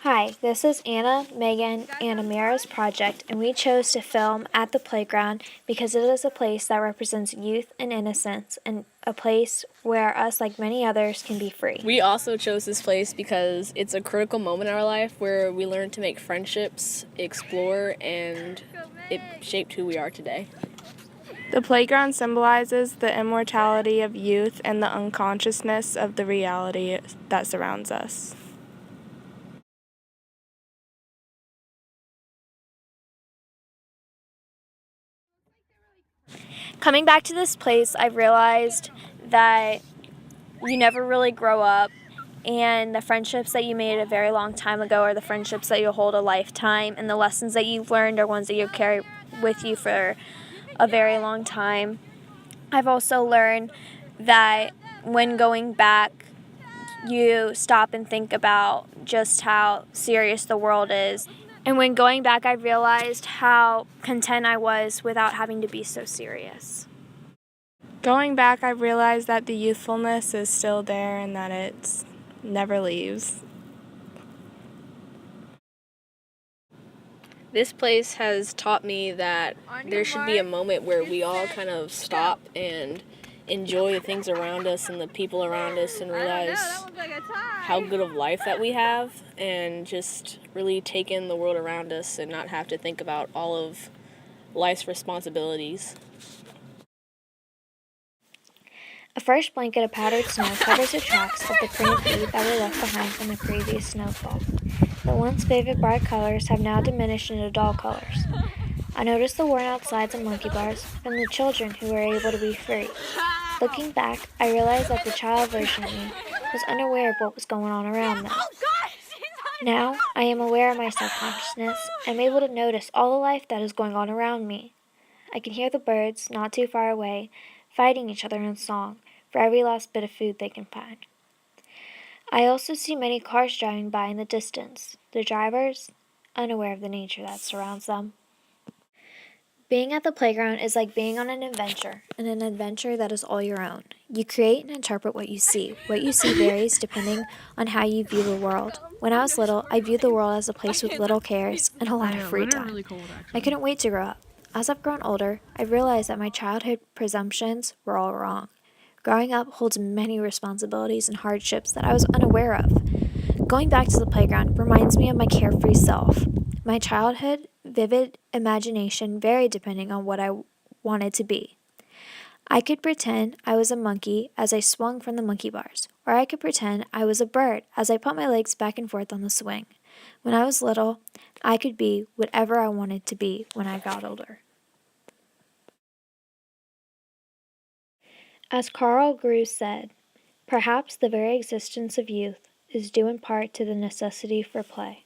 Hi, this is Anna, Megan, and Amira's project, and we chose to film at the playground because it is a place that represents youth and innocence, and a place where us, like many others, can be free. We also chose this place because it's a critical moment in our life where we learn to make friendships, explore, and it shaped who we are today. The playground symbolizes the immortality of youth and the unconsciousness of the reality that surrounds us. Coming back to this place, I've realized that you never really grow up, and the friendships that you made a very long time ago are the friendships that you'll hold a lifetime, and the lessons that you've learned are ones that you'll carry with you for a very long time. I've also learned that when going back, you stop and think about just how serious the world is. And when going back, I realized how content I was without having to be so serious. Going back, I realized that the youthfulness is still there and that it never leaves. This place has taught me that there should be a moment where we all kind of stop and enjoy the things around us and the people around us and realize how good of life that we have and just really take in the world around us and not have to think about all of life's responsibilities. A fresh blanket of powdered snow covers the tracks of the printed feet that were left behind from the previous snowfall. The once vivid bright colors have now diminished into dull colors. I noticed the worn-out slides and monkey bars from the children who were able to be free. Looking back, I realized that the child version of me was unaware of what was going on around them. Now, I am aware of my self-consciousness and am able to notice all the life that is going on around me. I can hear the birds, not too far away, fighting each other in song for every last bit of food they can find. I also see many cars driving by in the distance, the drivers unaware of the nature that surrounds them. Being at the playground is like being on an adventure that is all your own. You create and interpret what you see. What you see varies depending on how you view the world. When I was little, I viewed the world as a place with little cares and a lot of free time. I couldn't wait to grow up. As I've grown older, I realized that my childhood presumptions were all wrong. Growing up holds many responsibilities and hardships that I was unaware of. Going back to the playground reminds me of my carefree self. My childhood, vivid imagination varied depending on what I wanted to be. I could pretend I was a monkey as I swung from the monkey bars, or I could pretend I was a bird as I put my legs back and forth on the swing. When I was little, I could be whatever I wanted to be when I got older. As Carl Grew said, perhaps the very existence of youth is due in part to the necessity for play.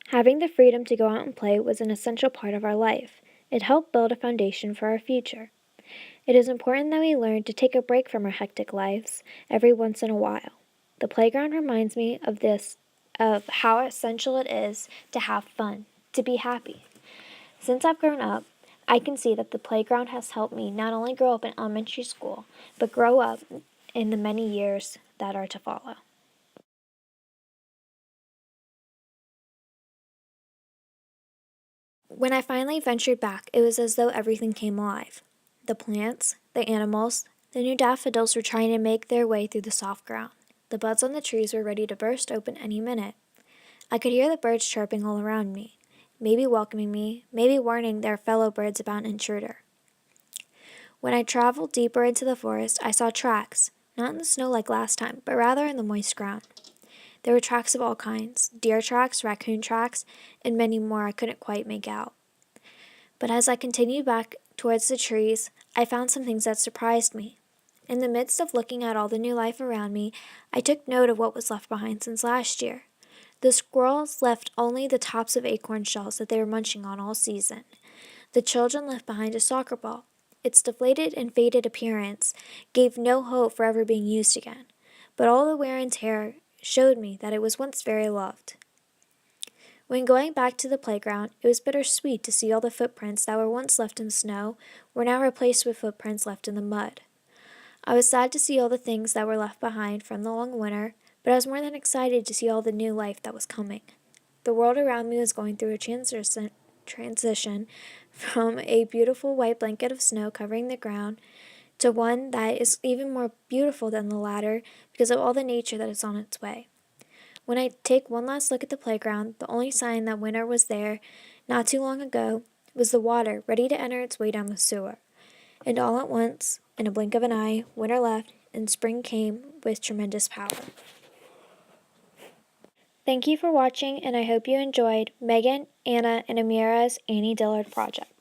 Having the freedom to go out and play was an essential part of our life. It helped build a foundation for our future. It is important that we learn to take a break from our hectic lives every once in a while. The playground reminds me of how essential it is to have fun, to be happy. Since I've grown up, I can see that the playground has helped me not only grow up in elementary school, but grow up in the many years that are to follow. When I finally ventured back, it was as though everything came alive. The plants, the animals, the new daffodils were trying to make their way through the soft ground. The buds on the trees were ready to burst open any minute. I could hear the birds chirping all around me, maybe welcoming me, maybe warning their fellow birds about an intruder. When I traveled deeper into the forest, I saw tracks, not in the snow like last time, but rather in the moist ground. There were tracks of all kinds, deer tracks, raccoon tracks, and many more I couldn't quite make out. But as I continued back towards the trees, I found some things that surprised me. In the midst of looking at all the new life around me, I took note of what was left behind since last year. The squirrels left only the tops of acorn shells that they were munching on all season. The children left behind a soccer ball. Its deflated and faded appearance gave no hope for ever being used again, but all the wear and tear showed me that it was once very loved. When going back to the playground, it was bittersweet to see all the footprints that were once left in the snow were now replaced with footprints left in the mud. I was sad to see all the things that were left behind from the long winter, but I was more than excited to see all the new life that was coming. The world around me was going through a transition from a beautiful white blanket of snow covering the ground to one that is even more beautiful than the latter because of all the nature that is on its way. When I take one last look at the playground, the only sign that winter was there not too long ago was the water ready to enter its way down the sewer. And all at once, in a blink of an eye, winter left and spring came with tremendous power. Thank you for watching, and I hope you enjoyed Megan, Anna, and Amira's Annie Dillard project.